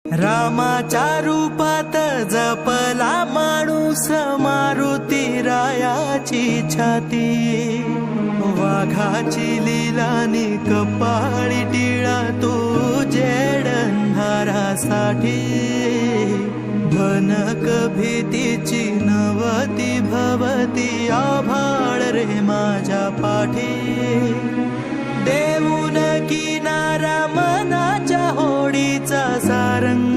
रामाच्या रूपात जपला माणूस मारुती रायाची छाती, वाघाची लीलानी कपाळी टिळा तो जेडंधारासाठी, भनक भीतीची नवती भवती आभाळ रे माझ्या पाठी, देऊन किनारा मनाच्या होडीचा सारंग